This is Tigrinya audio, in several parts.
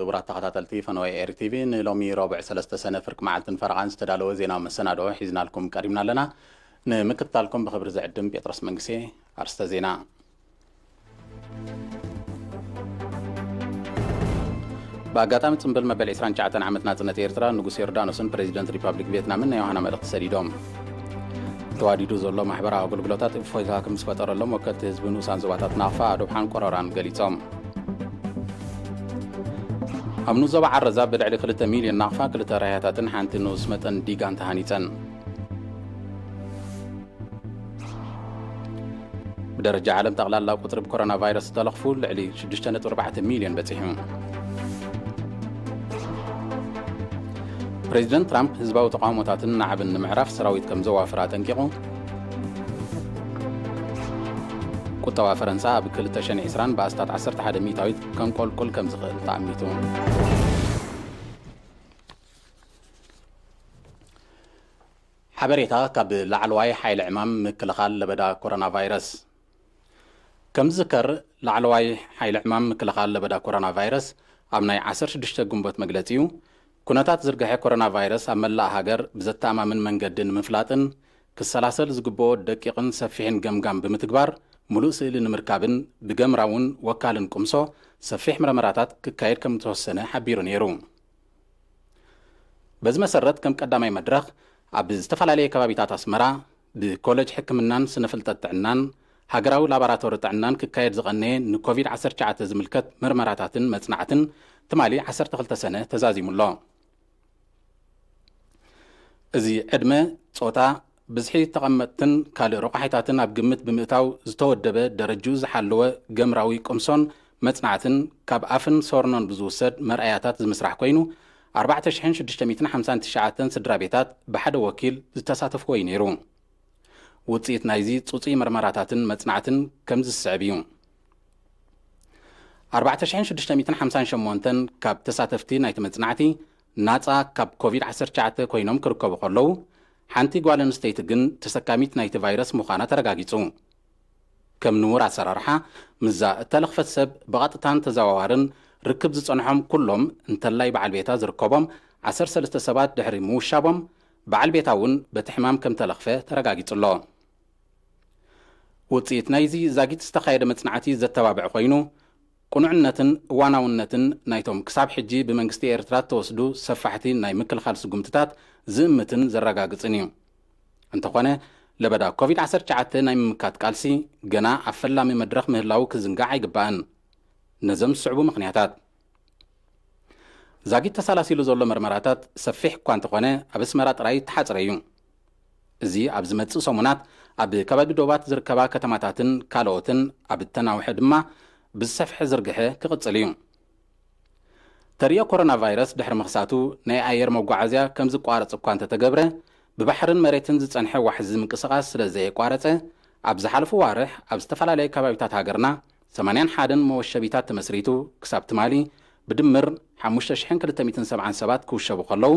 ክቡራት ተኸታተልቲ ፈነወይ ኤርቲቪ ንሎሚ ረቡዕ 3 ሰነ ፍርቂ መዓልትን ፈረቓን ዝተዳለወ ዜናዊ መሰናድኦ ሒዝናልኩም ቀሪብና ኣለና ንምክትታልኩም ብክብሪ ዝዕድም ጴጥሮስ መንግሴ ኣርስተ ዜና በአጋጣሚ ጽንብል መበል 29 ዓመት ናጽነት ኤርትራ ንጉስ ዮርዳኖስን ፕሬዚደንት ሪፐብሊክ ቪየትናምን ናይ ዮሃና መልእኽቲ ሰዲዶም ተዋዲዱ ዘሎ ማሕበራዊ ኣገልግሎታት እፎይታ ከም ዝፈጠረሎም ወከልቲ ህዝቢ ንኡሳን ዞባታት ናቕፋ ኣዶብሓን ቆረራን ገሊፆም ኣብ ዞባ ዓረዛ ብልዕሊ 2 ሚልዮን ናቕፋ 2 ራያታትን ሓንቲ ንኡስ መጠን ዲጋን ተሃኒፀን ብደረጃ ዓለም ጠቕላላ ቁጥሪ ብኮሮና ቫይረስ ዝተለኽፉ ልዕሊ 6.4 ሚልዮን በፂሑ ፕሬዚደንት ትራምፕ ህዝባዊ ተቃውሞታትን ናዕብን ንምዕራፍ ሰራዊት ከም ዘዋፍራ ጠንቂቑ ቁጠባ ፈረንሳ ኣብ 2020 በኣስታት 11 ሚታዊት ከም ቆልቁል ከም ዝኽእል ተኣሚቱ ሓበሬታ ካብ ላዕለዋይ ሓይሊ ዕማም ምክልኻል ለበዳ ኮሮና ቫይረስ ከም ዝከር ላዕለዋይ ሓይሊ ዕማም ምክልኻል ለበዳ ኮሮና ቫይረስ ኣብ ናይ 16 ግንቦት መግለፂኡ ኩነታት ዝርግሐ ኮሮና ቫይረስ ኣብ መላእ ሃገር ብዘተኣማምን መንገዲ ንምፍላጥን ክሰላሰል ዝግብኦ ደቂቕን ሰፊሕን ገምጋም ብምትግባር ሙሉእ ስእሊ ንምርካብን ብገምራውን ወካልን ቁምሶ ሰፊሕ ምርመራታት ክካየድ ከም ዝተወሰነ ሓቢሩ ነይሩ በዚ መሰረት ከም ቀዳማይ መድረኽ ኣብ ዝተፈላለየ ከባቢታት ኣስመራ ብኮሌጅ ሕክምናን ስነፍልጠት ጥዕናን ሃገራዊ ላቦራቶሪ ጥዕናን ክካየድ ዝቐነየ ንኮቪድ-19 ዝምልከት ምርመራታትን መጽናዕትን ትማሊ 12 ሰነ ተዛዚሙሎ እዚ ዕድመ ጾታ ብዝሒ ተቐመጥትን ካልእ ረቑሒታትን ኣብ ግምት ብምእታው ዝተወደበ ደረጅኡ ዝሓለወ ገምራዊ ቁምሶን መጽናዕትን ካብ ኣፍን ሶርኖን ብዝውሰድ መርኣያታት ዝምስራሕ ኮይኑ 4659 ስድራ ቤታት ብሓደ ወኪል ዝተሳተፍዎ እዩ ነይሩ ውፅኢት ናይዚ ፁፁይ ምርመራታትን መጽናዕትን ከም ዝስዕብ እዩ 4658 ካብ ተሳተፍቲ ናይቲ መጽናዕቲ ናፃ ካብ ኮቪድ-19 ኮይኖም ክርከቡ ከለዉ ሓንቲ ጓል ኣንስተይቲ ግን ተሰካሚት ናይቲ ቫይረስ ምዃና ተረጋጊጹ ከም ንቡር ኣሰራርሓ ምዛ እተለኽፈት ሰብ ብቐጥታን ተዘዋዋርን ርክብ ዝጸንሖም ኩሎም እንተላይ በዓል ቤታ ዝርከቦም 13 ሰባት ድሕሪ ምውሻቦም በዓል ቤታ እውን በቲ ሕማም ከም ተለኽፈ ተረጋጊጹሎ ውፅኢት ናይዚ ዛጊት ዝተኻየደ መጽናዕቲ ዘተባብዕ ኮይኑ ቁኑዕነትን እዋናውነትን ናይቶም ክሳብ ሕጂ ብመንግስቲ ኤርትራ ተወስዱ ሰፋሕቲ ናይ ምክልኻል ስጉምትታት ዝእምትን ዘረጋግፅን እዩ እንተኾነ ለበዳ ኮቪድ-19 ናይ ምምካት ቃልሲ ገና ኣብ ፈላሚ መድረኽ ምህላው ክዝንጋዕ ኣይግባእን ነዞም ዝስዕቡ ምኽንያታት ዛጊት ተሰላሲሉ ዘሎ መርመራታት ሰፊሕ እኳ እንተኾነ ኣብ ኣስመራ ጥራይ ተሓፅረ እዩ እዚ ኣብ ዝመፅእ ሰሙናት ኣብ ከባቢ ዶባት ዝርከባ ከተማታትን ካልኦትን ኣብ እተናውሒ ድማ ብዝሰፍሐ ዝርግሐ ክቕፅል እዩ ተሪኦ ኮሮና ቫይረስ ድሕሪ ምኽሳቱ ናይ ኣየር መጓዓዝያ ከም ዝቋረፅ እኳ እንተተገብረ ብባሕርን መሬትን ዝጸንሐ ዋሕዚ ምንቅስቓስ ስለ ዘየቋረፀ ኣብ ዝሓለፉ ዋርሕ ኣብ ዝተፈላለየ ከባቢታት ሃገርና 81 መወሸቢታት ተመስሪቱ ክሳብ ትማሊ ብድምር 5277 ክውሸቡ ከለዉ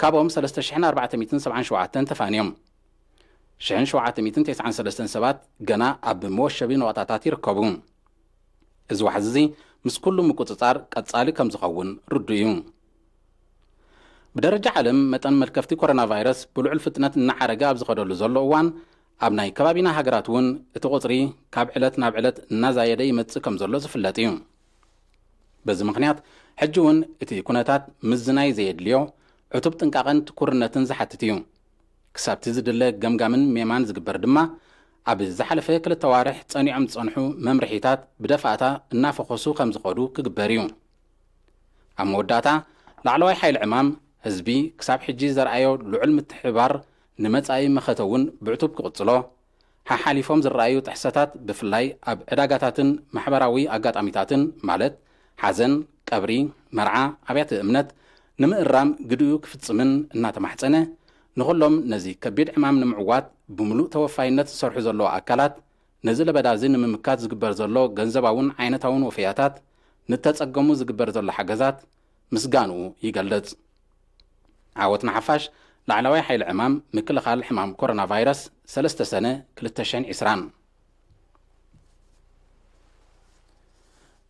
ካብኦም 3477 ተፋንዮም 1793 ሰባት ገና ኣብ መወሸቢ ነዋጣታት ይርከቡ እዚ ዋሕዚ እዚ ምስ ኩሉ ምቁፅጻር ቀጻሊ ከም ዝኸውን ርዱ እዩ ብደረጃ ዓለም መጠን መልከፍቲ ኮሮና ቫይረስ ብልዑል ፍጥነት እናዓረገ ኣብ ዝኸደሉ ዘሎ እዋን ኣብ ናይ ከባቢና ሃገራት እውን እቲ ቁፅሪ ካብ ዕለት ናብ ዕለት እናዛየደ ይመጽእ ከም ዘሎ ዝፍለጥ እዩ በዚ ምኽንያት ሕጂ እውን እቲ ኩነታት ምዝናይ ዘየድልዮ ዕቱብ ጥንቃቐን ትኩርነትን ዝሓትት እዩ ክሳብቲ ዝድለ ገምጋምን ሜማን ዝግበር ድማ ኣብ ዝሓለፈ 2 ዋርሕ ጸኒዖም ዝጸንሑ መምርሒታት ብደፋእታ እናፈኾሱ ከም ዝኸዱ ክግበር እዩ ኣብ መወዳእታ ላዕለዋይ ሓይሊ ዕማም ህዝቢ ክሳብ ሕጂ ዘርኣዮ ልዑል ምትሕባር ንመጻኢ መኸተውን ብዕቱብ ክቕጽሎ ሓሓሊፎም ዝረኣዩ ጥሕሰታት ብፍላይ ኣብ ዕዳጋታትን ማሕበራዊ ኣጋጣሚታትን ማለት ሓዘን ቀብሪ መርዓ ኣብያተ እምነት ንምእራም ግድኡ ክፍጽምን እናተማሕፀነ ንኹሎም ነዚ ከቢድ ዕማም ንምዕዋት ብምሉእ ተወፋይነት ዝሰርሑ ዘለዎ ኣካላት ነዚ ለበዳዚ ንምምካት ዝግበር ዘሎ ገንዘባውን ዓይነታውን ወፍያታት ንተጸገሙ ዝግበር ዘሎ ሓገዛት ምስጋንኡ ይገልጽ ዓወትና ሓፋሽ ላዕለዋይ ሓይሊ ዕማም ምክልኻል ሕማም ኮሮና ቫይረስ 3 ሰነ 2020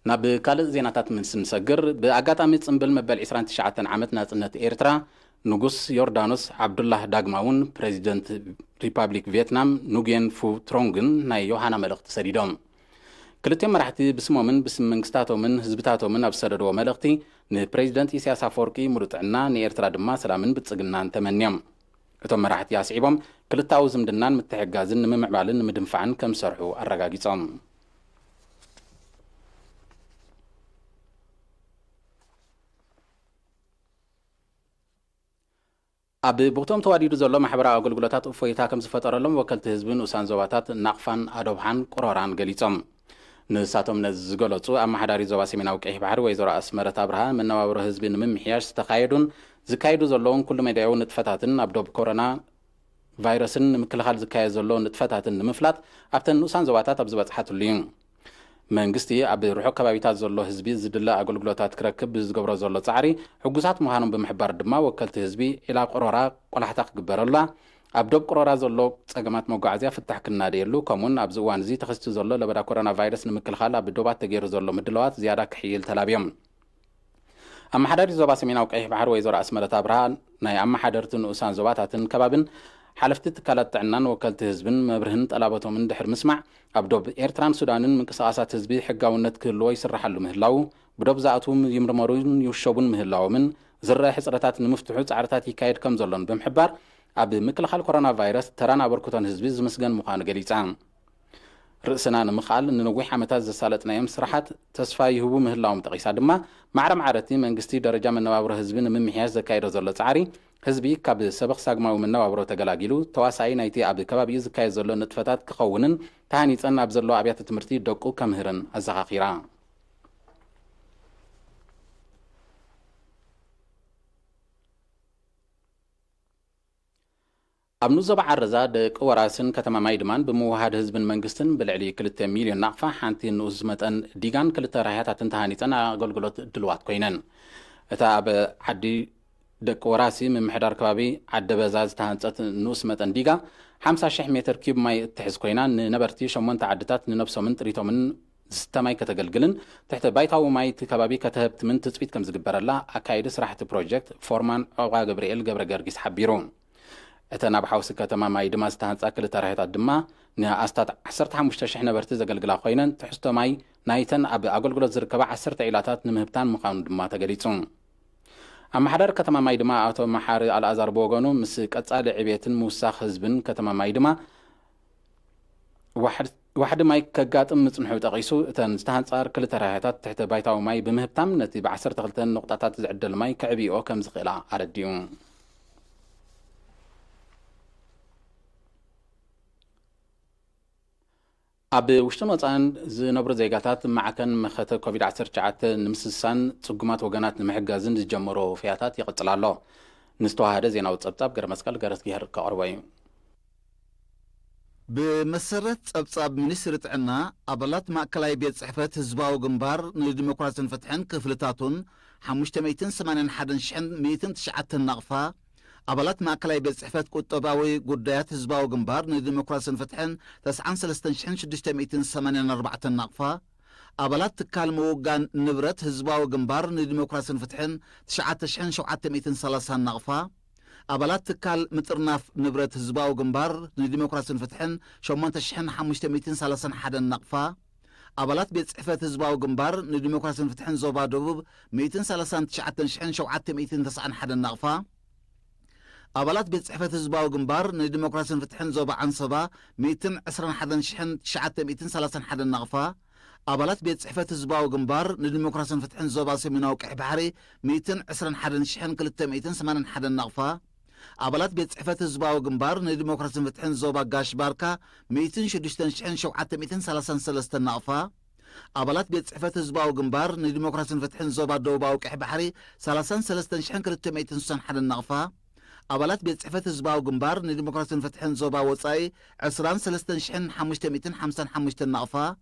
ናብ ካልእ ዜናታት ስንሰግር ብኣጋጣሚ ጽምብል መበል 29 ዓመት ናጽነት ኤርትራ ንጉስ ዮርዳኖስ ዓብዱላህ ዳግማውን ፕሬዚደንት ሪፐብሊክ ቪየትናም ኑጉየን ፉ ትሮንግን ናይ ዮሃና መልእኽቲ ሰዲዶም ክልቲኦም መራሕቲ ብስሞምን ብስም መንግስታቶምን ህዝብታቶምን ኣብ ዝሰደድዎ መልእኽቲ ንፕሬዚደንት ኢሳያስ አፈወርቂ ሙሉጥዕና ንኤርትራ ድማ ሰላምን ብልጽግናን ተመንዮም እቶም መራሕቲ ኣስዒቦም ክልታዊ ዝምድናን ምትሕጋዝን ንምምዕባልን ንምድንፋዕን ከም ዝሰርሑ ኣረጋጊጾም ኣብ ቦቶም ተዋዲዱ ዘሎ ማሕበራዊ ኣገልግሎታት እፎይታ ከም ዝፈጠረሎም ወከልቲ ህዝብን ውሳን ዞባታት ናቕፋን ኣዶብሓን ቆሮራን ገሊጾም ንሳቶም ነዚ ዝገለጹ ኣመሓዳሪ ዞባ ሰሜናዊ ቀይሕ ባሕሪ ወይዘሮ ኣስመረት አብርሃ መነባብሮ ህዝቢ ንምምሕያሽ ዝተኻየዱን ዝካየዱ ዘለውን ኩሉ መዳያዊ ንጥፈታትን ኣብ ዶብ ኮሮና ቫይረስን ንምክልኻል ዝካየድ ዘሎ ንጥፈታትን ንምፍላጥ ኣብተን ውሳን ዞባታት ኣብ ዝበፅሓትሉ እዩ መንግስቲ ኣብ ርሑቕ ከባቢታት ዘሎ ህዝቢ ዝድለ ኣገልግሎታት ክረክብ ዝገብሮ ዘሎ ጻዕሪ ሕጉሳት ምዃኖም ብምሕባር ድማ ወከልቲ ህዝቢ ኢላ ቆሮራ ቆላሕታ ክግበረላ ኣብ ዶብ ቆሮራ ዘሎ ጸገማት መጓዓዝያ ፍታሕ ክናደየሉ ከምኡን ኣብዚ እዋን እዚ ተኸሲቱ ዘሎ ለበዳ ኮሮና ቫይረስ ንምክልኻል ኣብ ዶባት ተገይሩ ዘሎ ምድለዋት ዝያዳ ክሕይል ተላብዮም ኣመሓዳሪ ዞባ ሰሜናዊ ቀይሕ ባሕሪ ወይዘሮ ኣስመረት አብርሃ ናይ ኣመሓደርቲ ንኡሳን ዞባታትን ከባብን ሓለፍቲ ትካላት ጥዕናን ወከልቲ ህዝብን መብርህን ጠላበቶምን ድሕር ምስማዕ ኣብ ዶብ ኤርትራን ሱዳንን ምንቅስቓሳት ህዝቢ ሕጋውነት ክህልዎ ይስራሓሉ ምህላው ብዶብ ዝኣትውን ይምርመሩን ይውሸቡን ምህላዎምን ዝረአ ሕፅረታት ንምፍትሑ ጻዕርታት ይካየድ ከም ዘሎን ብምሕባር ኣብ ምክልኻል ኮሮና ቫይረስ ተራን ኣበርክቶን ህዝቢ ዝምስገን ምዃኑ ገሊጻ ርእስና ንምኽኣል ንነዊሕ ዓመታት ዘሳለጥናዮም ስራሓት ተስፋ ይህቡ ምህላዎም ጠቒሳ ድማ ማዕረ ማዕረቲ መንግስቲ ደረጃ መነባብሮ ህዝቢ ንምምሕያሽ ዘካየዶ ዘሎ ጻዕሪ ህዝቢ ካብ ሰበኽ ሳግማዊ መነባብሮ ተገላጊሉ ተዋሳኢ ናይቲ ኣብ ከባቢኡ ዝካየድ ዘሎ ንጥፈታት ክኸውንን ተሃኒፀን ኣብ ዘሎ ኣብያተ ትምህርቲ ደቁ ከምህርን ኣዘኻኺራ ኣብ ንዞባ ዓረዛ ደቂ ወራስን ከተማ ማይድማን ብምውሃድ ህዝብን መንግስትን ብልዕሊ 2 ሚልዮን ናቕፋ ሓንቲ ንኡስ መጠን ዲጋን 2 ራሕያታትን ተሃኒፀን ኣገልግሎት ድልዋት ኮይነን እታ ኣብ ዓዲ ደቂ ወራሲ ምምሕዳር ከባቢ ዓደ በዛ ዝተሃንፀት ንኡስ መጠን ዲጋ 50,000 ሜትር ኪብ ማይ እትሕዝ ኮይና ንነበርቲ 8 ዓድታት ንነብሶምን ጥሪቶምን ዝተማይ ከተገልግልን ትሕቲ ባይታዊ ማይ እቲ ከባቢ ከተህብትምን ትፅቢት ከም ዝግበረላ ኣካይዲ ስራሕቲ ፕሮጀክት ፎርማን ዕቋ ገብርኤል ገብረ ገርጊስ ሓቢሩ እተን ኣብ ሓውሲ ከተማ ማይ ድማ ዝተሃንፃ 2 ራሕያታት ድማ ንኣስታት 15,000 ነበርቲ ዘገልግላ ኮይነን ትሕዝቶ ማይ ናይተን ኣብ ኣገልግሎት ዝርከባ 10 ዒላታት ንምህብታን ምዃኑ ድማ ተገሊጹ ኣመሓዳሪ ከተማ ማይ ድማ ኣቶ መሓሪ ኣልኣዛር ብወገኑ ምስ ቀጻሊ ዕብየትን ምውሳኽ ህዝብን ከተማ ማይ ድማ ዋሕዲ ማይ ከጋጥም ምጽንሑ ጠቒሱ እተን ዝተሃንፃር 2 ራሕያታት ትሕቲ ባይታዊ ማይ ብምህብታም ነቲ ብ12 ነቑጣታት ዝዕደል ማይ ከዕብይኦ ከም ዝኽእላ ኣረዲኡ ኣብ ውሽጥን ወፃን ዝነብሩ ዜጋታት ማዕከን መኸተ ኮቪድ-19 ንምስሳን ጽጉማት ወገናት ንምሕጋዝን ዝጀመሮ ፍያታት ይቕጽል ኣሎ ንዝተዋሃደ ዜናዊ ጸብጻብ ገረ መስቀል ገረስጊሄር ከቕርቦ እዩ بمسرت أبصاب منسر عنا أبلات مأكلاي بيت صحفة هزباو جنبار نديمقراطية فتحن كفلتاتون حمشت 281 نغفة أبلات مأكلاي بيت صحفة كتباوي قديات هزباو جنبار نديمقراطية فتحن 936 نغفة أبلات تكالمو جان نبرت هزباو جنبار نديمقراطية فتحن 9,730 نغفة أبلات تكال مترناف نبرت هزباو جنبار نديمقراطية فتحن 8,531 نقفة أبلات بيت صحفة هزباو جنبار نديمقراطية فتحن زوبا دوب 239,791 نقفة أبلات بيت صحفة هزباو جنبار نديمقراطية فتحن زوبا عنصبا 221,931 نقفة أبلات بيت صحفة هزباو جنبار نديمقراطية فتحن زوبا سميناو كحي بحري 221,381 نقفة أبلات بيت صحفة هزباو جنبار نديمقراطية فتحن زوبا قاش باركا 266,733 نقفة أبلات بيت صحفة هزباو جنبار نديمقراطية فتحن زوبا دوبا وكحي بحري 33,361 نقفة أبلات بيت صحفة هزباو جنبار نديمقراطية فتحن زوبا وصاي 23,555 نقفة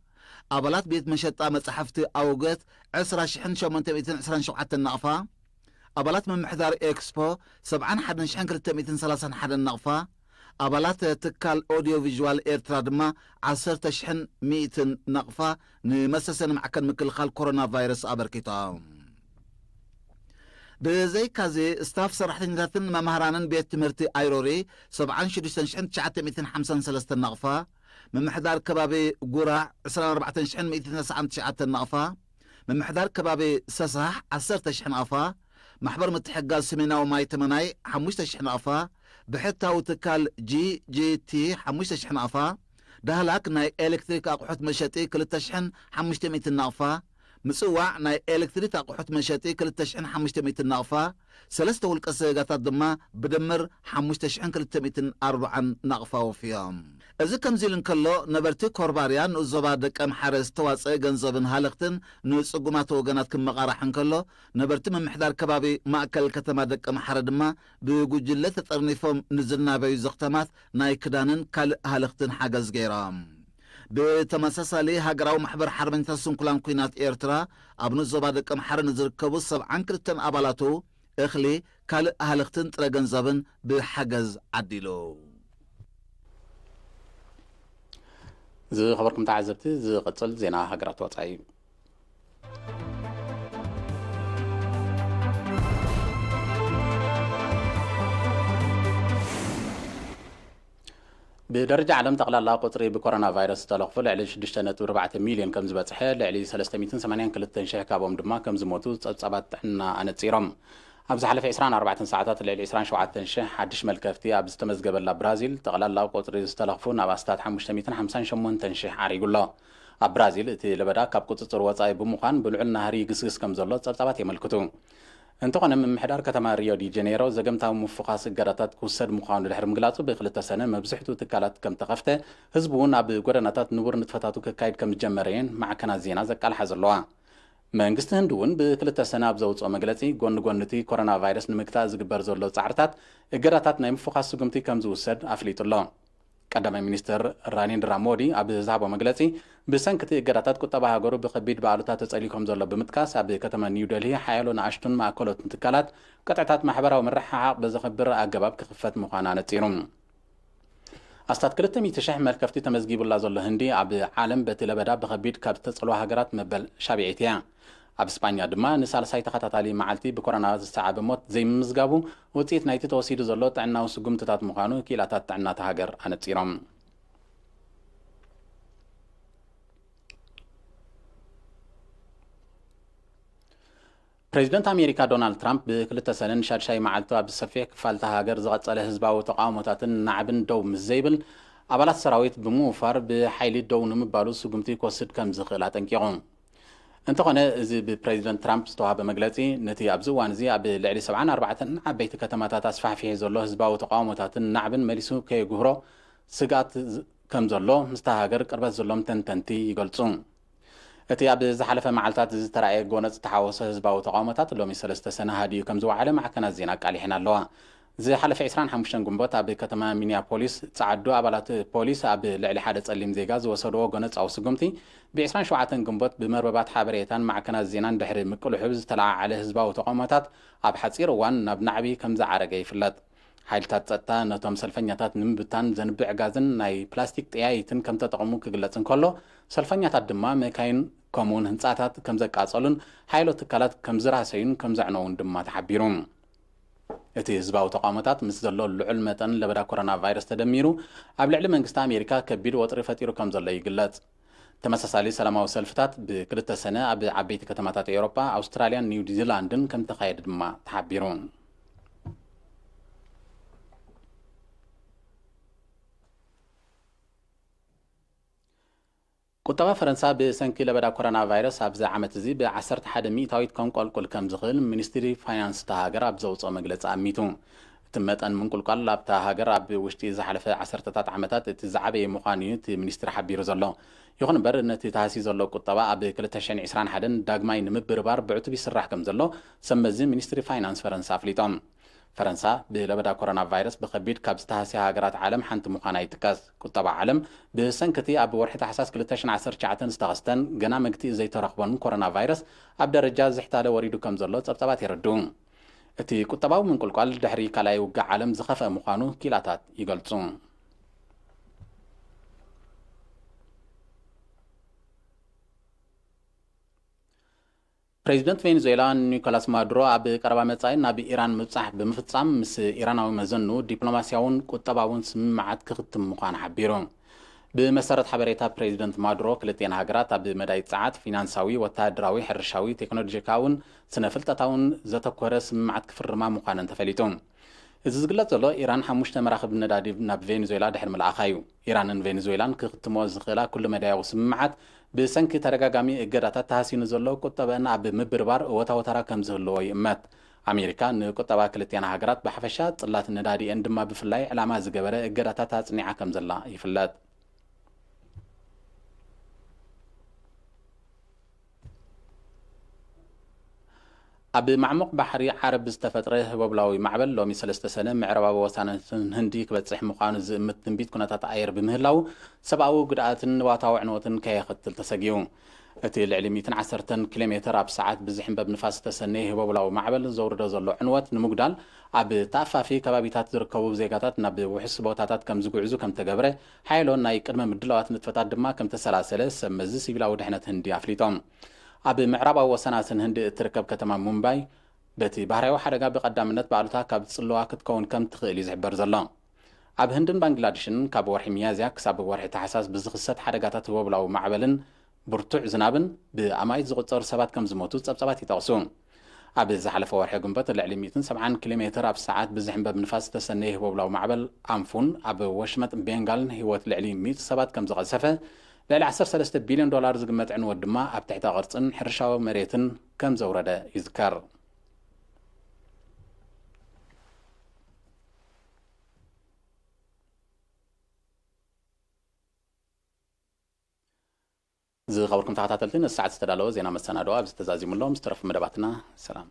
أبلات بيت مشطة مصحفتي أوغت 20,827 نقفة أبلات من محضار إكسبو 7,331 نقفة ኣባላት ትካል ኦዲዮ ቪዥዋል ኤርትራ ድማ 10,100 ነቕፋ ንመሰሰኒ ማዕከን ምክልኻል ኮሮና ቫይረስ ኣበርኪቶም ብዘይካዚ ስታፍ ሰራሕተኛታትን መምሃራንን ቤት ትምህርቲ ኣይሮሪ 76,953 ነቕፋ ምምሕዳር ከባቢ ጉራዕ 24,199 ነቕፋ ምምሕዳር ከባቢ ሰሳሕ 10,000 ነቕፋ ማሕበር ምትሕጋዝ ሰሜናዊ ማይ ተመናይ 5,000 ነቕፋ ብሕታዊ ትካል GGT 5,000 ነቕፋ ዳህላክ ናይ ኤሌክትሪክ ኣቑሑት መሸጢ 2,500 ነቕፋ ምጽዋዕ ናይ ኤሌክትሪክ ኣቑሑት መሸጢ 2,500 ነቕፋ ሰለስተ ውልቀ ሰጋታት ድማ ብድምር 5,240 ነቕፋ ወፍዮም እዚ ከምዚ ኢሉ እንከሎ ነበርቲ ኮርባርያ ንዞባ ደቀ ምሓረ ዝተዋፅአ ገንዘብን ሃለኽትን ንጽጉማት ወገናት ክመቓራሕ እንከሎ ነበርቲ ምምሕዳር ከባቢ ማእከል ከተማ ደቀ ምሓረ ድማ ብጉጅለ ተጠርኒፎም ንዝናበዩ ዘኽተማት ናይ ክዳንን ካልእ ሃለኽትን ሓገዝ ገይሮም ብተመሳሳሊ ሃገራዊ ማሕበር ሓርበኛታት ስንኩላን ኩናት ኤርትራ ኣብ ንዞባ ደቀ ምሓረ ንዝርከቡ 72 ኣባላቱ እኽሊ ካልእ ሃለኽትን ጥረ ገንዘብን ብሓገዝ ዓዲሉ ዝኸበርኩም ተዓዘብቲ ዝቕፅል ዜና ሃገራት ወፃኢ بدرجة عالم تقلال قطري بكورونا فيروس تلقفو لعلي 6.4 مليون كم زبطحه لعلي 380 شيخ كابهم دما كم زموتو تصابات حنا انتصيرهم ابز حلف 24 ساعات لعلي 27 شيخ حدش ملكفتي ابز تمزغبل برازيل تقلال قطري تلقفو نباستات 558 شيخ عريقلا برازيل تي لبدا كاب قطر وصاي بمخان بلعل نهري قسقس كم زلو تصابات يملكتو انتقنا من محدار كتما ريو دي جانيرو زقمتاو مفقاس قراتات كوسد مخانو لحرم قلاطو بخلت سنه مبزحتو تكالات كم تقفته حزبون اب غورناتات نور نتفتاتو كايد كم جمرين مع كنا زينا زقال حزلوا መንግስቲ ህንድውን ብክልተ ሰነ ኣብ ዘውፅኦ መግለፂ ጎኒ ጎንቲ ኮሮና ቫይረስ ንምክታእ ዝግበር ዘሎ ፃዕርታት እገራታት ናይ ምፍኻስ ስጉምቲ ከም ዝውሰድ ኣፍሊጡሎ ቀዳማይ ሚኒስትር ራኒንድራ ሞዲ ኣብ ዝሃቦ መግለፂ ብሰንክቲ እገራታት ቁጠባ ሃገሩ ብከቢድ በዓሉታት ተጸሊኮም ዘሎ ብምጥቃስ ኣብ ከተማ ኒው ደልሂ ሓያሎ ንኣሽቱን ማእከሎትን ትካላት ቀጥዕታት ማሕበራዊ ምርሕሓቅ ብዘኽብር ኣገባብ ክኽፈት ምዃና ነፂሩ ኣስታት 200,000 መልከፍቲ ተመዝጊቡላ ዘሎ ህንዲ ኣብ ዓለም በቲ ለበዳ ብከቢድ ካብ ዝተጸልዋ ሃገራት መበል ሻቢዒት እያ ኣብ እስፓኛ ድማ ንሳልሳይ ተኸታታሊ መዓልቲ ብኮሮና ዝተዓበ ሞት ዘይምዝጋቡ ውፅኢት ናይቲ ተወሲዱ ዘሎ ጥዕናዊ ስጉምትታት ምዃኑ ኪላታት ጥዕናታ ሃገር ኣነፂሮም ፕሬዚደንት ኣሜሪካ ዶናልድ ትራምፕ ብክልተ ሰነን ሻድሻይ መዓልቱ ኣብ ሰፊሕ ክፋልታ ሃገር ዝቐጸለ ህዝባዊ ተቃውሞታትን ናዕብን ደው ምስ ዘይብል ኣባላት ሰራዊት ብምውፋር ብሓይሊ ደው ንምባሉ ስጉምቲ ክወስድ ከም ዝኽእል ኣጠንቂቑ እንተኾነ እዚ ብፕሬዚደንት ትራምፕ ዝተዋሃበ መግለፂ ነቲ ኣብዚ እዋን እዚ ኣብ ልዕሊ 74 ዓበይቲ ከተማታት ኣስፋሕፊሑ ዘሎ ህዝባዊ ተቃውሞታትን ናዕብን መሊሱ ከየግህሮ ስጋት ከም ዘሎ ምስታ ሃገር ቅርበት ዘሎም ተንተንቲ ይገልጹ እቲ ኣብ ዝሓለፈ መዓልታት ዝተራእየ ጎነፅ ተሓወሰ ህዝባዊ ተቃውሞታት ሎሚ 3 ሰነ ሃዲዩ ከም ዝወዓለ ማዕከናት ዜና ቃሊሕና ኣለዋ ዝሓለፈ 25 ግንቦት ኣብ ከተማ ሚኒያፖሊስ ጻዓዱ ኣባላት ፖሊስ ኣብ ልዕሊ ሓደ ጸሊም ዜጋ ዝወሰድዎ ጎነፃዊ ስጉምቲ ብ27 ግንቦት ብመርበባት ሓበሬታን ማዕከናት ዜናን ድሕሪ ምቅልሑብ ዝተለዓዓለ ህዝባዊ ተቃውሞታት ኣብ ሓፂር እዋን ናብ ናዕቢ ከም ዝዓረገ ይፍለጥ ሓይልታት ጸጥታ ነቶም ሰልፈኛታት ንምብታን ዘንብዕ ጋዝን ናይ ፕላስቲክ ጥያይትን ከም ተጠቕሙ ክግለጽ እንከሎ ሰልፈኛታት ድማ መካይን ከምኡውን ህንፃታት ከም ዘቃጸሉን ሓይሎ ትካላት ከም ዝራሰዩን ከም ዘዕነውን ድማ ተሓቢሩ እቲ ህዝባዊ ተቃውሞታት ምስ ዘሎ ልዑል መጠን ለበዳ ኮሮና ቫይረስ ተደሚሩ ኣብ ልዕሊ መንግስቲ ኣሜሪካ ከቢድ ወጥሪ ፈጢሩ ከም ዘሎ ይግለጽ ተመሳሳሊ ሰላማዊ ሰልፍታት ብክልተ ሰነ ኣብ ዓበይቲ ከተማታት ኤውሮፓ ኣውስትራልያን ኒውዚላንድን ከም ተኻየደ ድማ ተሓቢሩ ቁጠባ ፈረንሳ ብሰንኪ ለበዳ ኮሮና ቫይረስ ኣብዚ ዓመት እዚ ብ11 ሚእታዊት ከምቆልቁል ከም ዝኽእል ሚኒስትሪ ፋይናንስ ሃገር ኣብ ዘውፅኦ መግለፂ ኣሚቱ እቲ መጠን ምንቁልቋል ኣብታ ሃገር ኣብ ውሽጢ ዝሓለፈ 10 ዓመታት እቲ ዝዓበየ ምዃኑ እዩ እቲ ሚኒስትሪ ሓቢሩ ዘሎ ይኹን እምበር ነቲ ተሃሲ ዘሎ ቁጠባ ኣብ 2021 ዳግማይ ንምብርባር ብዕቱብ ይስራሕ ከም ዘሎ ሰመዚ ሚኒስትሪ ፋይናንስ ፈረንሳ ኣፍሊጦም ፈረንሳ ብለበዳ ኮሮና ቫይረስ ብከቢድ ካብ ዝተሃስያ ሃገራት ዓለም ሓንቲ ምዃና ይጥቀስ ቁጠባ ዓለም ብሰንከቲ ኣብ ወርሒ ታሕሳስ 2019 ዝተኸስተን ገና መግቲ ዘይተረኽቦን ኮሮና ቫይረስ ኣብ ደረጃ ዝሕታለ ወሪዱ ከም ዘሎ ጸብጻባት ይረድኡ እቲ ቁጠባዊ ምንቁልቋል ድሕሪ ካልኣይ ውግእ ዓለም ዝኸፍአ ምዃኑ ኪላታት ይገልጹ። ፕሬዚደንት ቬኔዙዌላ ኒኮላስ ማዱሮ ኣብ ቀረባ መጻኢ ናብ ኢራን ምብጻሕ ብምፍጻም ምስ ኢራናዊ መዘኑ ዲፕሎማስያውን ቁጠባውን ስምምዓት ክኽትም ምዃኑ ሓቢሩ። ብመሰረት ሓበሬታ ፕሬዚደንት ማዱሮ ክልቴን ሃገራት ኣብ መዳይ ጸዓት ፊናንሳዊ፣ ወተሃደራዊ፣ ሕርሻዊ፣ ቴክኖሎጂካውን ስነ ፍልጠታውን ዘተኮረ ስምምዓት ክፍርማ ምዃነን ተፈሊጡ። እዚ ዝግለጽ ዘሎ ኢራን 5 መራኽብ ነዳዲ ናብ ቬኔዙዌላ ድሕሪ ምልኣኻ እዩ። ኢራንን ቬኔዙዌላን ክኽትምዎ ዝኽእላ ኩሉ መዳያዊ ስምምዓት ብሰንኪ ተደጋጋሚ እገዳታት ተሃሲኑ ዘሎ ቁጠበአን ኣብ ምብርባር ወታወተራ ከም ዝህልዎ ይእመት። ኣሜሪካ ንቁጠባ ክልቴን ሃገራት ብሓፈሻ ጽላት ነዳዲአን ድማ ብፍላይ ዕላማ ዝገበረ እገዳታት ኣጽኒዓ ከም ዘላ ይፍለጥ። ኣብ ማዕሙቕ ባሕሪ ዓረብ ዝተፈጥረ ህበብላዊ ማዕበል ሎሚ 3 ሰነ ምዕራባዊ ወሳናትን ህንዲ ክበጽሕ ምዃኑ ዝእምት ትንቢት ኩነታት ኣየር ብምህላው ሰብኣዊ ጉድኣትን ዋታዊ ዕንወትን ከየኽትል ተሰጊዩ። እቲ ልዕሊ 110 ኪሎ ሜትር ኣብ ሰዓት ብዝሕንበብ ንፋስ ዝተሰነየ ህበብላዊ ማዕበል ዘውርዶ ዘሎ ዕንወት ንምጉዳል ኣብ ተኣፋፊ ከባቢታት ዝርከቡ ዜጋታት ናብ ውሕስ ቦታታት ከም ዝጉዕዙ ከም ተገብረ ሓይሎን ናይ ቅድመ ምድላዋት ንጥፈታት ድማ ከም ተሰላሰለ ሰብ መዚ ሲቪላዊ ድሕነት ህንዲ ኣፍሊጦም። ኣብ ምዕራባዊ ወሰናትን ህንዲ እትርከብ ከተማ ሙምባይ በቲ ባህርያዊ ሓደጋ ብቐዳምነት ባዕሉታ ካብ ጽልዋ ክትከውን ከም ትኽእል እዩ ዝሕበር ዘሎ። ኣብ ህንድን ባንግላዴሽን ካብ ወርሒ ሚያዝያ ክሳብ ወርሒ ታሕሳስ ብዝኽሰት ሓደጋታት ህበብላዊ ማዕበልን ብርቱዕ ዝናብን ብኣማይት ዝቝጸሩ ሰባት ከም ዝሞቱ ጸብጸባት ይጠቕሱ። ኣብ ዝሓለፈ ወርሒ ግንቦት ልዕሊ 170 ኪሎ ሜትር ኣብ ሰዓት ብዝሕንበብ ንፋስ ዝተሰነየ ህበብላዊ ማዕበል ኣንፉን ኣብ ወሽመጥ ቤንጋልን ህይወት ልዕሊ 100 ሰባት ከም ዝቐሰፈ ልዕሊ $13 ቢልዮን ዝግመት ዕንወት ድማ ኣብ ትሕቲ ቅርጽን ሕርሻዊ መሬትን ከም ዘውረደ ይዝከር። ዝኸበርኩም ተኸታተልቲ ነዚ ሰዓት ዝተዳለወ ዜና መሰናድኦ ኣብ ዝተዛዚሙሎም ዝተረፉ መደባትና ሰላም